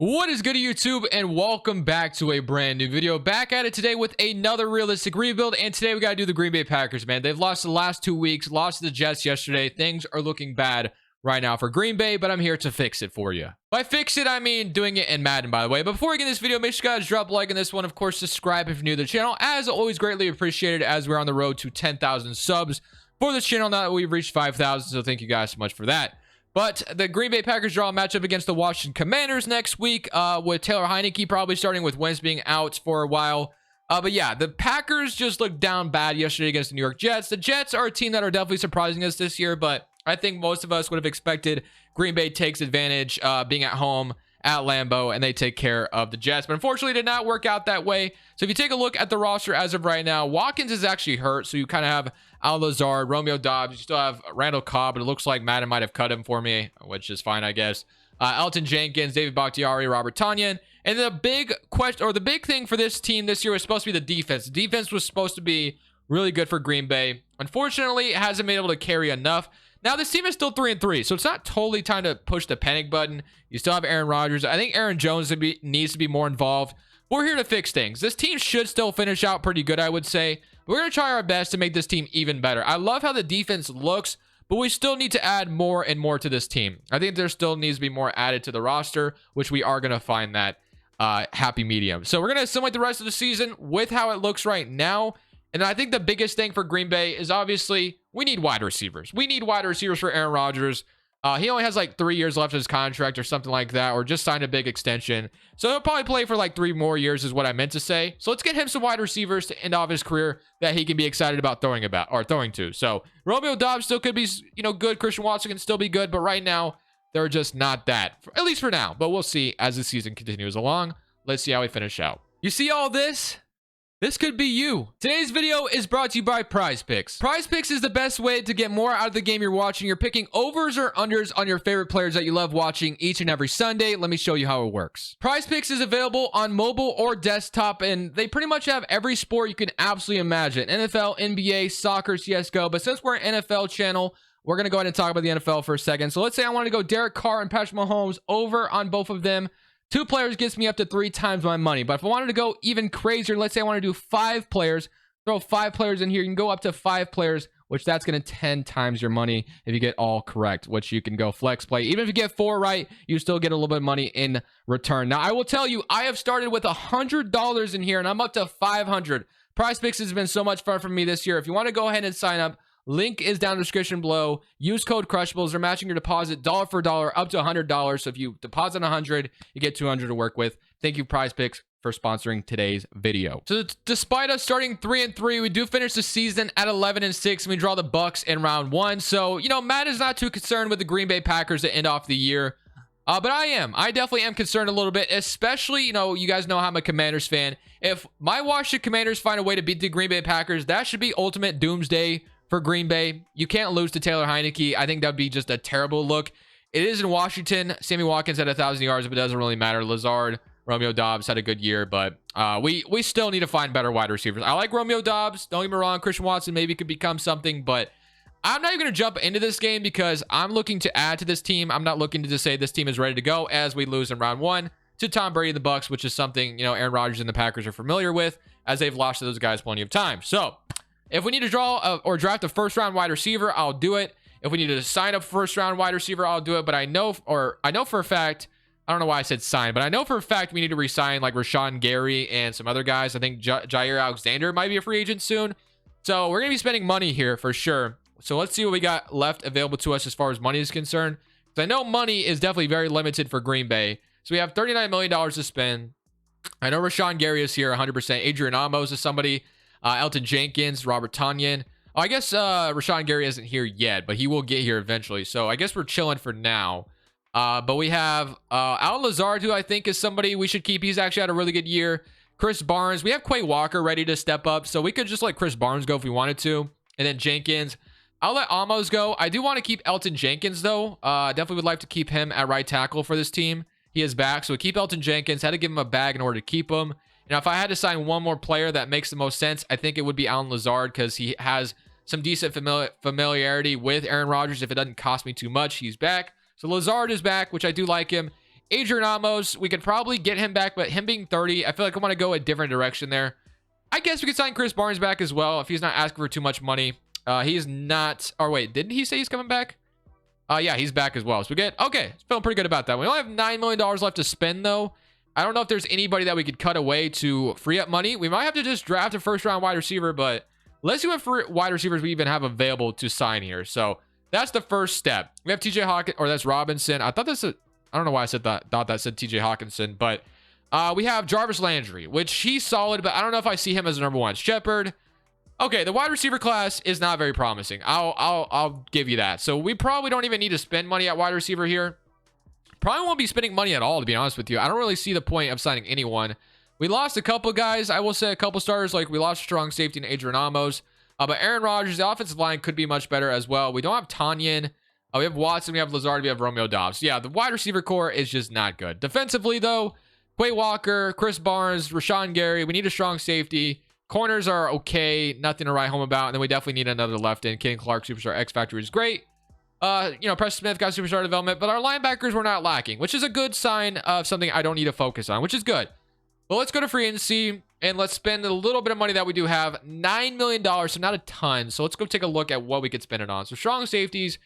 What is good YouTube, and welcome back to a brand new video. Back at it today with another realistic rebuild, and today we got to do the Green Bay Packers, man. They've lost the last 2 weeks, lost to the Jets yesterday. Things are looking bad right now for Green Bay, but I'm here to fix it for you. By fix it, I mean doing it in Madden, by the way. But before we get this video, make sure you guys drop a like on this one. Of course, subscribe if you're new to the channel. As always, greatly appreciated as we're on the road to 10,000 subs for this channel now that we've reached 5,000, so thank you guys so much for that. But the Green Bay Packers draw a matchup against the Washington Commanders next week with Taylor Heineke probably starting with Wentz being out for a while. But yeah, the Packers just looked down bad yesterday against the New York Jets. The Jets are a team that are definitely surprising us this year, but I think most of us would have expected Green Bay takes advantage being at home at Lambeau and they take care of the Jets. But unfortunately, it did not work out that way. So if you take a look at the roster as of right now, Watkins is actually hurt. So you kind of have Al Lazard, Romeo Doubs. You still have Randall Cobb, but it looks like Madden might have cut him for me, which is fine, I guess. Elton Jenkins, David Bakhtiari, Robert Tonyan. And the big question, or the big thing for this team this year was supposed to be the defense. The defense was supposed to be really good for Green Bay. Unfortunately, it hasn't been able to carry enough. Now, this team is still 3-3, so it's not totally time to push the panic button. You still have Aaron Rodgers. I think Aaron Jones needs to be more involved. We're here to fix things. This team should still finish out pretty good, I would say. We're going to try our best to make this team even better. I love how the defense looks, but we still need to add more and more to this team. I think there still needs to be more added to the roster, which we are going to find that happy medium. So we're going to assimilate the rest of the season with how it looks right now. And I think the biggest thing for Green Bay is obviously we need wide receivers. We need wide receivers for Aaron Rodgers. He only has like 3 years left of his contract or something like that, or just signed a big extension. So he'll probably play for like 3 more years is what I meant to say. So let's get him some wide receivers to end off his career that he can be excited about throwing to. So Romeo Doubs still could be, good. Christian Watson can still be good, but right now they're just not that, at least for now. But we'll see as the season continues along. Let's see how we finish out. You see all this? This could be you. Today's video is brought to you by Prize Picks. Prize Picks is the best way to get more out of the game you're watching. You're picking overs or unders on your favorite players that you love watching each and every Sunday. Let me show you how it works. Prize Picks is available on mobile or desktop, and they pretty much have every sport you can absolutely imagine. NFL, NBA, soccer, CSGO. But since we're an NFL channel, we're going to go ahead and talk about the NFL for a second. So let's say I want to go Derek Carr and Patrick Mahomes over on both of them. 2 players gets me up to 3 times my money. But if I wanted to go even crazier, let's say I want to do 5 players, throw 5 players in here. You can go up to 5 players, which that's going to 10 times your money if you get all correct, which you can go flex play. Even if you get 4 right, you still get a little bit of money in return. Now, I will tell you, I have started with $100 in here, and I'm up to 500. Prize Picks has been so much fun for me this year. If you want to go ahead and sign up, link is down in the description below. Use code Crushables. They're matching your deposit dollar for dollar up to $100. So if you deposit 100, you get 200 to work with. Thank you, Prize Picks, for sponsoring today's video. So despite us starting 3-3, we do finish the season at 11-6, and we draw the Bucks in round 1. So, Matt is not too concerned with the Green Bay Packers to end off the year. But I am. I definitely am concerned a little bit, especially, you guys know I'm a Commanders fan. If my Washington Commanders find a way to beat the Green Bay Packers, that should be ultimate doomsday for Green Bay. You can't lose to Taylor Heineke. I think that would be just a terrible look. It is in Washington. Sammy Watkins had 1,000 yards, but it doesn't really matter. Lazard, Romeo Doubs had a good year, but we still need to find better wide receivers. I like Romeo Doubs. Don't get me wrong. Christian Watson maybe could become something, but I'm not even going to jump into this game because I'm looking to add to this team. I'm not looking to just say this team is ready to go as we lose in round 1 to Tom Brady and the Bucks, which is something, Aaron Rodgers and the Packers are familiar with as they've lost to those guys plenty of times. So if we need to draw or draft a first-round wide receiver, I'll do it. If we need to sign a first-round wide receiver, I'll do it. But I know for a fact, I don't know why I said sign, but I know for a fact we need to re-sign like Rashawn Gary and some other guys. I think Jair Alexander might be a free agent soon. So we're going to be spending money here for sure. So let's see what we got left available to us as far as money is concerned. Because I know money is definitely very limited for Green Bay. So we have $39 million to spend. I know Rashawn Gary is here 100%. Adrian Amos is somebody. Elton Jenkins, Robert Tonyan. I guess Rashawn Gary isn't here yet, but he will get here eventually. So I guess we're chilling for now. But we have Al Lazard, who I think is somebody we should keep. He's actually had a really good year. Chris Barnes. We have Quay Walker ready to step up. So we could just let Chris Barnes go if we wanted to. And then Jenkins. I'll let Amos go. I do want to keep Elton Jenkins, though. Definitely would like to keep him at right tackle for this team. He is back. So we keep Elton Jenkins. Had to give him a bag in order to keep him. Now, if I had to sign one more player that makes the most sense, I think it would be Alan Lazard because he has some decent familiarity with Aaron Rodgers. If it doesn't cost me too much, he's back. So Lazard is back, which I do like him. Adrian Amos, we could probably get him back, but him being 30, I feel like I want to go a different direction there. I guess we could sign Chris Barnes back as well if he's not asking for too much money. He's not. Or wait, didn't he say he's coming back? Yeah, he's back as well. So we get, okay, feeling pretty good about that. We only have $9 million left to spend though. I don't know if there's anybody that we could cut away to free up money. We might have to just draft a first round wide receiver, but let's see what wide receivers we even have available to sign here. So that's the first step. We have TJ Hawkins, or that's Robinson. I thought that's a, I don't know why I said that, thought that said TJ Hawkinson, but we have Jarvis Landry, which he's solid, but I don't know if I see him as a number one. Shepard. Okay, the wide receiver class is not very promising. I'll give you that. So we probably don't even need to spend money at wide receiver here. Probably won't be spending money at all, to be honest with you. I don't really see the point of signing anyone. We lost a couple guys. I will say a couple starters, like we lost strong safety in Adrian Amos. But Aaron Rodgers, the offensive line could be much better as well. We don't have Tanyan. We have Watson, we have Lazard, we have Romeo Doubs. Yeah, the wide receiver core is just not good. Defensively, though, Quay Walker, Chris Barnes, Rashawn Gary. We need a strong safety. Corners are okay. Nothing to write home about. And then we definitely need another left end. Ken Clark, Superstar X Factor is great. Preston Smith got Superstar development. But our linebackers were not lacking, which is a good sign of something I don't need to focus on, which is good. But let's go to free agency. And let's spend a little bit of money that we do have. $9 million, so not a ton. So let's go take a look at what we could spend it on. So strong safeties.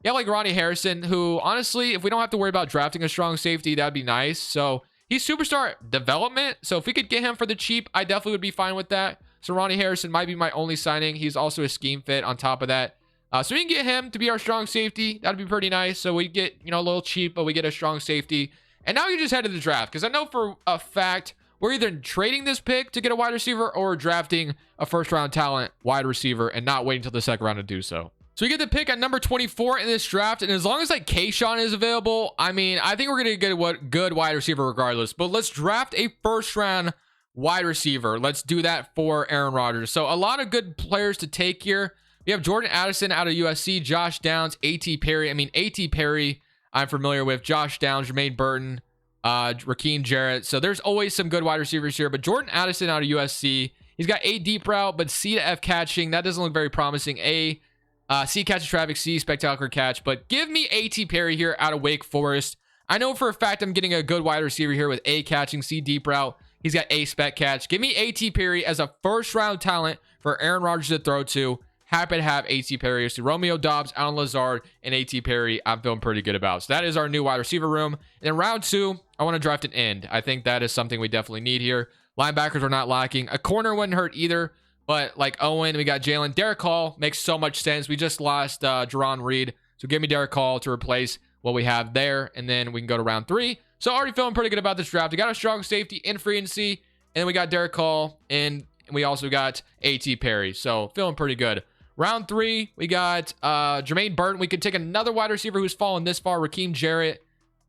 Yeah, like Ronnie Harrison, who honestly, if we don't have to worry about drafting a strong safety, that'd be nice. So he's superstar development. So if we could get him for the cheap, I definitely would be fine with that. So Ronnie Harrison might be my only signing. He's also a scheme fit on top of that. So we can get him to be our strong safety. That'd be pretty nice. So we get, a little cheap, but we get a strong safety. And now you just head to the draft, because I know for a fact we're either trading this pick to get a wide receiver or drafting a first round talent wide receiver and not waiting until the second round to do so. So we get the pick at number 24 in this draft. And as long as like Kayshawn is available, I mean, I think we're going to get a good wide receiver regardless. But let's draft a first round wide receiver. Let's do that for Aaron Rodgers. So a lot of good players to take here. We have Jordan Addison out of USC, Josh Downs, A.T. Perry. I mean, A.T. Perry I'm familiar with. Josh Downs, Jermaine Burton, Rakeem Jarrett. So there's always some good wide receivers here. But Jordan Addison out of USC, he's got A, deep route, but C to F catching. That doesn't look very promising. C catch traffic, C spectacular catch. But give me A.T. Perry here out of Wake Forest. I know for a fact I'm getting a good wide receiver here with A catching, C deep route. He's got A spec catch. Give me A.T. Perry as a first round talent for Aaron Rodgers to throw to. Happy to have A.T. Perry. So Romeo Doubs, Alan Lazard, and A.T. Perry, I'm feeling pretty good about. So that is our new wide receiver room. And in round 2, I want to draft an end. I think that is something we definitely need here. Linebackers are not lacking. A corner wouldn't hurt either. But like Owen, we got Jalen. Derek Hall makes so much sense. We just lost Jerron Reed. So give me Derek Hall to replace what we have there. And then we can go to round 3. So already feeling pretty good about this draft. We got a strong safety in free agency. And then we got Derek Hall. And we also got A.T. Perry. So feeling pretty good. Round 3, we got Jermaine Burton. We could take another wide receiver who's fallen this far, Rakeem Jarrett.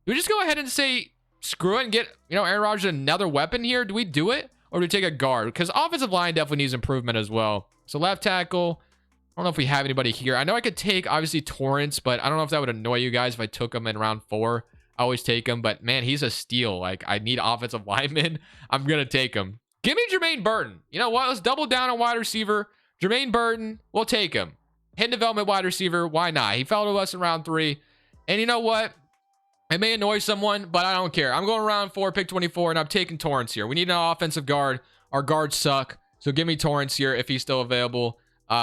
Do we just go ahead and say, screw it and get, Aaron Rodgers another weapon here? Do we do it? Or do we take a guard? Because offensive line definitely needs improvement as well. So left tackle, I don't know if we have anybody here. I know I could take, obviously, Torrance, but I don't know if that would annoy you guys if I took him in round 4. I always take him, but man, he's a steal. Like, I need offensive linemen. I'm going to take him. Give me Jermaine Burton. You know what? Let's double down on wide receiver. Jermaine Burton, we'll take him. Hidden development wide receiver, why not? He fell to us in round 3. And you know what? It may annoy someone, but I don't care. I'm going round 4, pick 24, and I'm taking Torrance here. We need an offensive guard. Our guards suck. So give me Torrance here if he's still available.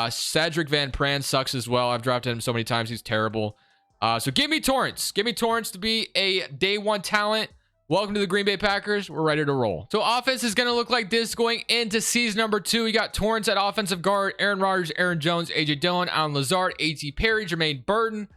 Cedric Van Pran sucks as well. I've drafted him so many times. He's terrible. So give me Torrance. Give me Torrance to be a day 1 talent. Welcome to the Green Bay Packers. We're ready to roll. So offense is going to look like this going into season number 2. We got Torrance at offensive guard, Aaron Rodgers, Aaron Jones, AJ Dillon, Alan Lazard, A.T. Perry, Jermaine Burton.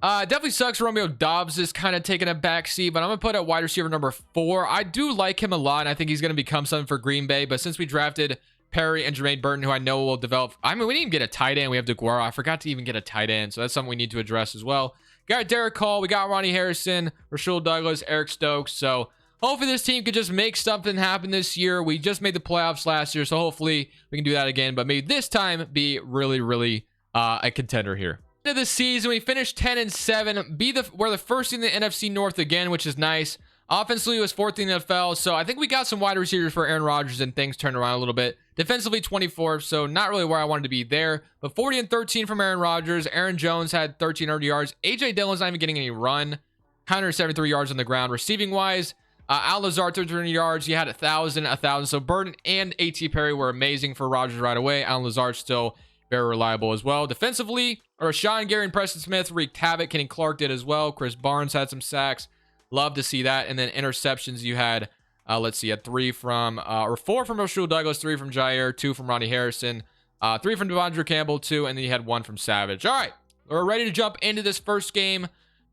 Definitely sucks Romeo Doubs is kind of taking a backseat, but I'm going to put at wide receiver number 4. I do like him a lot, and I think he's going to become something for Green Bay, but since we drafted Perry and Jermaine Burton, who I know will develop, I mean, we didn't even get a tight end. We have DeGuara. I forgot to even get a tight end, so that's something we need to address as well. Got Derek Hall. We got Ronnie Harrison, Rasul Douglas, Eric Stokes, so hopefully this team could just make something happen this year. We just made the playoffs last year, so hopefully we can do that again. But maybe this time be really, really a contender here. End of the season, we finished 10-7. We're the first in the NFC North again, which is nice. Offensively, it was 14th in the NFL, so I think we got some wide receivers for Aaron Rodgers and things turned around a little bit. Defensively, 24th, so not really where I wanted to be there. But 40-13 from Aaron Rodgers. Aaron Jones had 1,300 yards. AJ Dillon's not even getting any run. 173 yards on the ground. Receiving wise, Al Lazard 300 yards. He had 1,000. So Burton and A.T. Perry were amazing for Rodgers right away. Al Lazard still very reliable as well. Defensively, Rashawn Gary and Preston Smith wreaked havoc. Kenny Clark did as well. Chris Barnes had some sacks. Love to see that. And then interceptions, you had, let's see, you had 4 from Rasul Douglas, 3 from Jair, 2 from Ronnie Harrison, 3 from Devondre Campbell, 2, and then you had 1 from Savage. All right, we're ready to jump into this first game.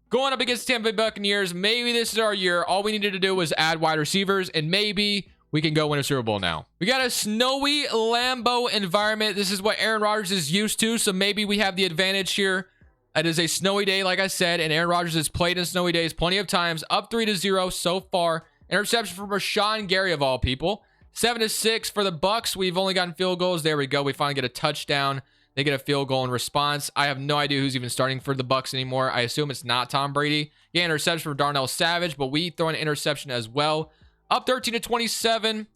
Going up against the Tampa Bay Buccaneers. Maybe this is our year. All we needed to do was add wide receivers, and maybe we can go win a Super Bowl now. We got a snowy Lambeau environment. This is what Aaron Rodgers is used to, so maybe we have the advantage here. It is a snowy day, like I said, and Aaron Rodgers has played in snowy days plenty of times. Up 3-0 so far. Interception from Rashawn Gary, of all people. 7-6 for the Bucs. We've only gotten field goals. There we go. We finally get a touchdown. They get a field goal in response. I have no idea who's even starting for the Bucs anymore. I assume it's not Tom Brady. Yeah, interception from Darnell Savage, but we throw an interception as well. Up 13-27.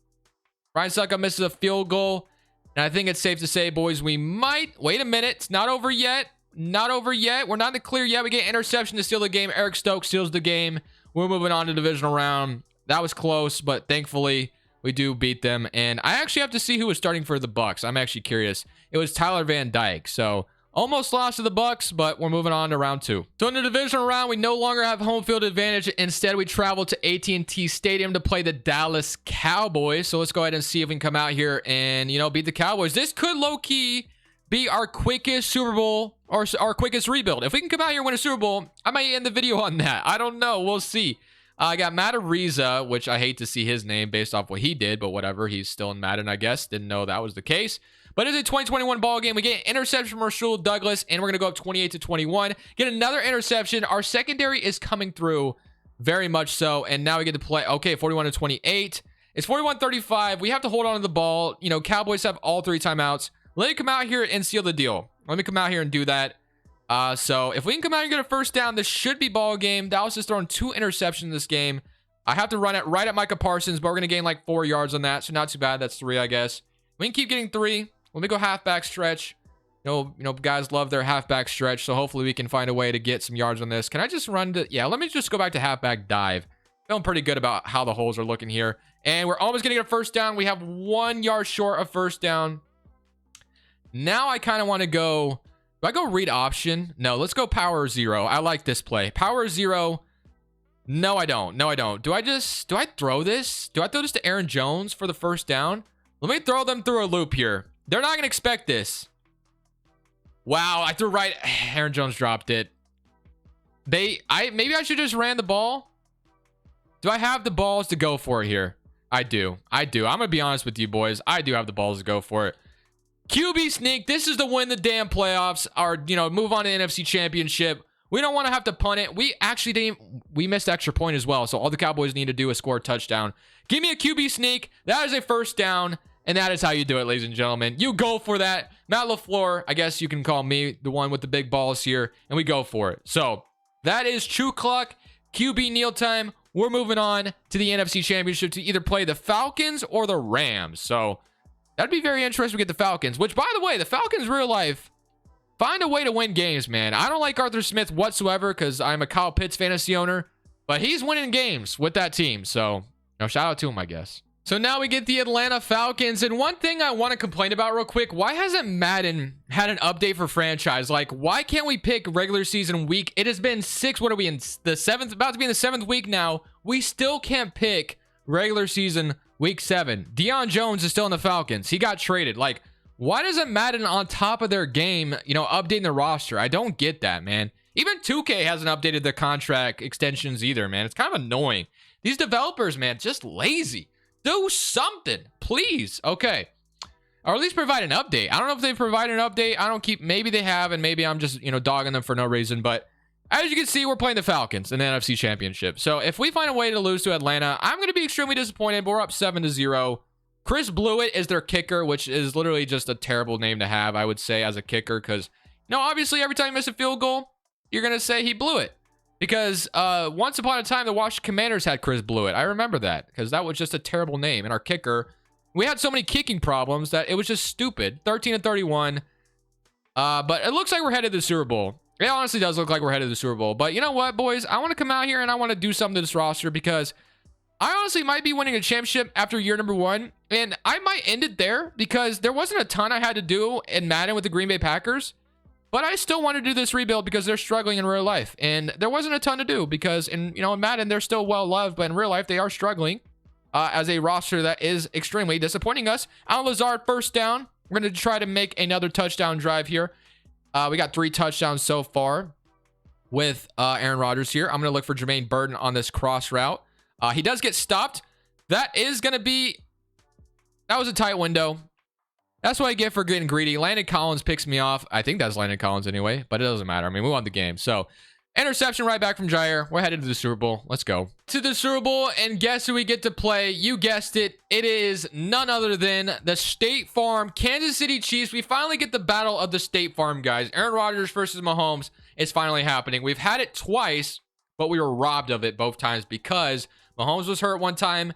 Ryan Suckup misses a field goal. And I think it's safe to say, boys, we might... Wait a minute. It's not over yet. Not over yet. We're not in the clear yet. We get interception to steal the game. Eric Stokes steals the game. We're moving on to divisional round. That was close, but thankfully we do beat them. And I actually have to see who was starting for the Bucs. I'm actually curious. It was Tyler Van Dyke. So almost lost to the Bucs, but we're moving on to round 2. So in the divisional round, we no longer have home field advantage. Instead, we travel to AT&T Stadium to play the Dallas Cowboys. So let's go ahead and see if we can come out here and, beat the Cowboys. This could low-key be our quickest Super Bowl or our quickest rebuild. If we can come out here and win a Super Bowl, I might end the video on that. I don't know. We'll see. I got Matt Ariza, which I hate to see his name based off what he did, but whatever. He's still in Madden, I guess. Didn't know that was the case. But it's a 2021 ball game. We get an interception from Rasul Douglas, and we're going to go up 28-21. Get another interception. Our secondary is coming through very much so, and now we get to play. Okay, 41-28. It's 41-35. We have to hold on to the ball. Cowboys have all 3 timeouts. Let me come out here and seal the deal. Let me come out here and do that. So if we can come out and get a first down, this should be ball game. Dallas has thrown 2 interceptions in this game. I have to run it right at Micah Parsons, but we're going to gain like 4 yards on that. So not too bad. That's 3, I guess. We can keep getting 3. Let me go halfback stretch. Guys love their halfback stretch. So hopefully we can find a way to get some yards on this. Can I just run to... Yeah, let me just go back to halfback dive. Feeling pretty good about how the holes are looking here. And we're almost going to get a first down. We have 1 yard short of first down. Now I kind of want to go... Do I go read option? No, let's go power 0. I like this play. Power 0. No, I don't. No, I don't. Do I throw this? Do I throw this to Aaron Jones for the first down? Let me throw them through a loop here. They're not going to expect this. Wow, I threw right. Aaron Jones dropped it. Maybe I should just ran the ball. Do I have the balls to go for it here? I do. I'm going to be honest with you, boys. I do have the balls to go for it. QB sneak. This is to win the damn playoffs. Or, move on to NFC Championship. We don't want to have to punt it. We actually didn't. We missed extra point as well. So all the Cowboys need to do is score a touchdown. Give me a QB sneak. That is a first down. And that is how you do it, ladies and gentlemen. You go for that. Matt LaFleur, I guess you can call me the one with the big balls here. And we go for it. So that is True Clock. QB kneel time. We're moving on to the NFC Championship to either play the Falcons or the Rams. So that'd be very interesting to get the Falcons. Which, by the way, the Falcons real life find a way to win games, man. I don't like Arthur Smith whatsoever because I'm a Kyle Pitts fantasy owner. But he's winning games with that team. So shout out to him, I guess. So now we get the Atlanta Falcons. And one thing I want to complain about real quick. Why hasn't Madden had an update for franchise? Like, why can't we pick regular season week? It has been 6. What are we in? The 7th? About to be in the 7th week now. We still can't pick regular season week 7. Deion Jones is still in the Falcons. He got traded. Like, why doesn't Madden on top of their game, updating the roster? I don't get that, man. Even 2K hasn't updated their contract extensions either, man. It's kind of annoying. These developers, man, just lazy. Do something, please. Okay. Or at least provide an update. I don't know if they provide an update. Maybe they have, and maybe I'm just, dogging them for no reason. But as you can see, we're playing the Falcons in the NFC Championship. So if we find a way to lose to Atlanta, I'm going to be extremely disappointed. But we're up 7-0. Chris Blewett is their kicker, which is literally just a terrible name to have, I would say, as a kicker. Because, obviously, every time you miss a field goal, you're going to say he blew it. Because once upon a time, the Washington Commanders had Chris Blewett. I remember that because that was just a terrible name. And our kicker, we had so many kicking problems that it was just stupid. 13-31. But it looks like we're headed to the Super Bowl. It honestly does look like we're headed to the Super Bowl. But you know what, boys? I want to come out here and I want to do something to this roster because I honestly might be winning a championship after year number 1. And I might end it there because there wasn't a ton I had to do in Madden with the Green Bay Packers. But I still want to do this rebuild because they're struggling in real life. And there wasn't a ton to do because in Madden, they're still well loved. But in real life, they are struggling as a roster that is extremely disappointing us. Alan Lazard, first down. We're going to try to make another touchdown drive here. We got 3 touchdowns so far with Aaron Rodgers here. I'm going to look for Jermaine Burton on this cross route. He does get stopped. That is going to be... That was a tight window. That's what I get for getting greedy. Landon Collins picks me off. I think that's Landon Collins anyway, but it doesn't matter. I mean, we won the game. So, interception right back from Jair. We're headed to the Super Bowl. Let's go. To the Super Bowl, and guess who we get to play? You guessed it. It is none other than the State Farm Kansas City Chiefs. We finally get the battle of the State Farm, guys. Aaron Rodgers versus Mahomes is finally happening. We've had it twice, but we were robbed of it both times because Mahomes was hurt one time.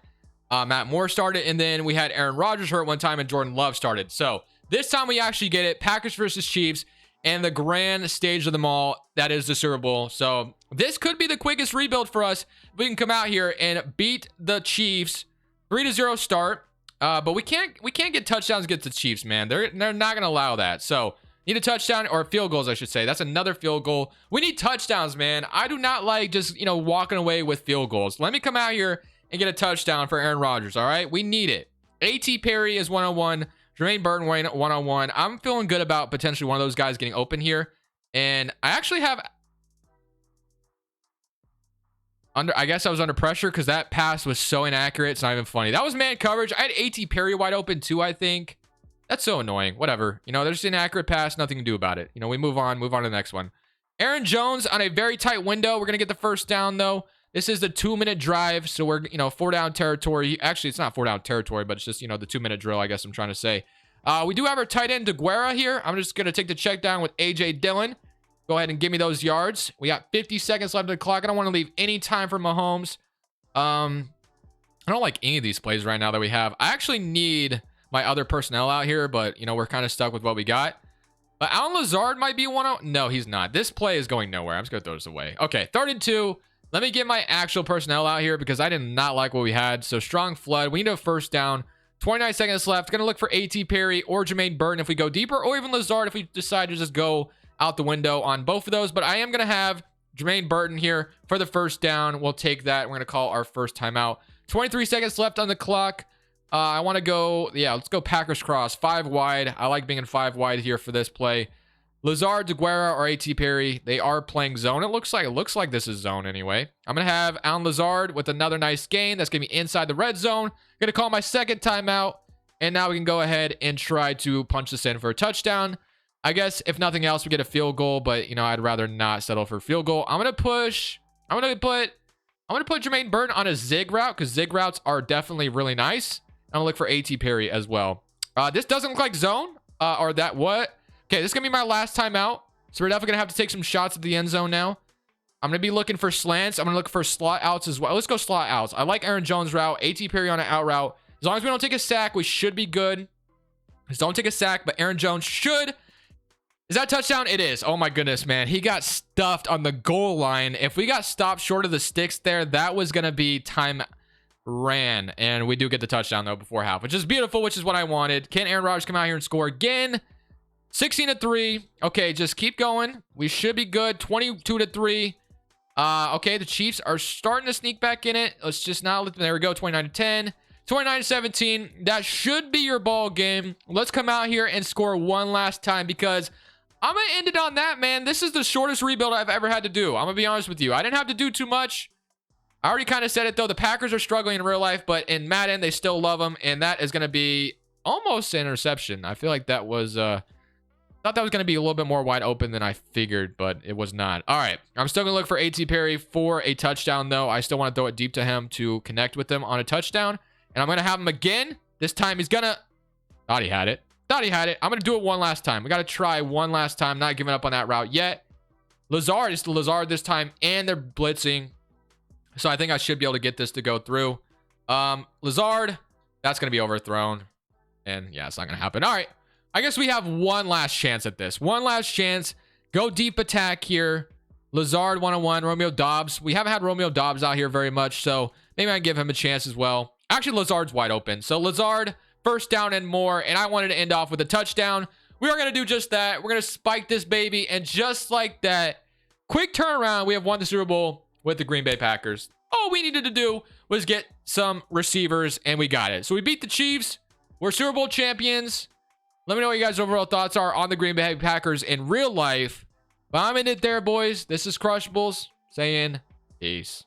Matt Moore started, and then we had Aaron Rodgers hurt one time, and Jordan Love started. So this time we actually get it. Packers versus Chiefs, and the grand stage of them all, that is the Super Bowl. So this could be the quickest rebuild for us. We can come out here and beat the Chiefs. 3-0 start. But we can't get touchdowns against the Chiefs, man. They're not gonna allow that. So need a touchdown, or field goals, I should say. That's another field goal. We need touchdowns, man. I do not like just walking away with field goals. Let me come out here and get a touchdown for Aaron Rodgers. All right, we need it. A.T. Perry is 101. Jermaine Burton 101. I'm feeling good about potentially one of those guys getting open here. And I actually have I guess I was under pressure because that pass was so inaccurate. It's not even funny. That was man coverage. I had A.T. Perry wide open too, I think. That's so annoying. Whatever. There's an inaccurate pass. Nothing to do about it. We move on to the next one. Aaron Jones on a very tight window. We're going to get the first down, though. This is the 2-minute drive, so we're, 4-down territory. Actually, it's not 4-down territory, but it's just, the 2-minute drill, I guess I'm trying to say. We do have our tight end, DeGuara, here. I'm just going to take the check down with A.J. Dillon. Go ahead and give me those yards. We got 50 seconds left on the clock. I don't want to leave any time for Mahomes. I don't like any of these plays right now that we have. I actually need my other personnel out here, but, we're kind of stuck with what we got. But Alan Lazard might be one. No, he's not. This play is going nowhere. I'm just going to throw this away. Okay, 3-2. Let me get my actual personnel out here because I did not like what we had. So strong flood. We need a first down. 29 seconds left. Going to look for A.T. Perry or Jermaine Burton if we go deeper, or even Lazard if we decide to just go out the window on both of those. But I am going to have Jermaine Burton here for the first down. We'll take that. We're going to call our first timeout. 23 seconds left on the clock. I want to go, let's go Packers cross. 5 wide. I like being in 5 wide here for this play. Lazard, DeGuara, or A.T. Perry, they are playing zone. It looks like this is zone anyway. I'm going to have Alan Lazard with another nice gain. That's going to be inside the red zone. Going to call my second timeout. And now we can go ahead and try to punch this in for a touchdown. I guess if nothing else, we get a field goal, but I'd rather not settle for a field goal. I'm going to put Jermaine Burton on a zig route because zig routes are definitely really nice. I'm going to look for A.T. Perry as well. This doesn't look like zone or that what? Okay, this is going to be my last timeout. So we're definitely going to have to take some shots at the end zone now. I'm going to be looking for slants. I'm going to look for slot outs as well. Let's go slot outs. I like Aaron Jones' route. A.T. Perry on an out route. As long as we don't take a sack, we should be good. Just don't take a sack, but Aaron Jones should. Is that a touchdown? It is. Oh my goodness, man. He got stuffed on the goal line. If we got stopped short of the sticks there, that was going to be time ran. And we do get the touchdown, though, before half, which is beautiful, which is what I wanted. Can Aaron Rodgers come out here and score again? 16-3. Okay, just keep going. We should be good. 22-3. Okay, the Chiefs are starting to sneak back in it. Let's just not. There we go. 29-10. 29-17. That should be your ball game. Let's come out here and score one last time because I'm going to end it on that, man. This is the shortest rebuild I've ever had to do. I'm going to be honest with you. I didn't have to do too much. I already kind of said it, though. The Packers are struggling in real life, but in Madden, they still love them, and that is going to be almost an interception. I feel like that was... thought that was going to be a little bit more wide open than I figured, but it was not. All right. I'm still going to look for A.T. Perry for a touchdown, though. I still want to throw it deep to him to connect with him on a touchdown. And I'm going to have him again. This time he's going to... Thought he had it. I'm going to do it one last time. We got to try one last time. Not giving up on that route yet. Lazard is the Lazard this time, and they're blitzing. So I think I should be able to get this to go through. Lazard, that's going to be overthrown. And yeah, it's not going to happen. All right. I guess we have one last chance at this. One last chance. Go deep attack here. Lazard 101, Romeo Dobbs. We haven't had Romeo Dobbs out here very much, so maybe I can give him a chance as well. Actually, Lazard's wide open. So Lazard, first down and more, and I wanted to end off with a touchdown. We are going to do just that. We're going to spike this baby, and just like that, quick turnaround, we have won the Super Bowl with the Green Bay Packers. All we needed to do was get some receivers, and we got it. So we beat the Chiefs. We're Super Bowl champions. Let me know what you guys' overall thoughts are on the Green Bay Packers in real life. But I'm in it there, boys. This is Crushables saying peace.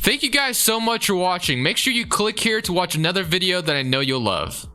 Thank you guys so much for watching. Make sure you click here to watch another video that I know you'll love.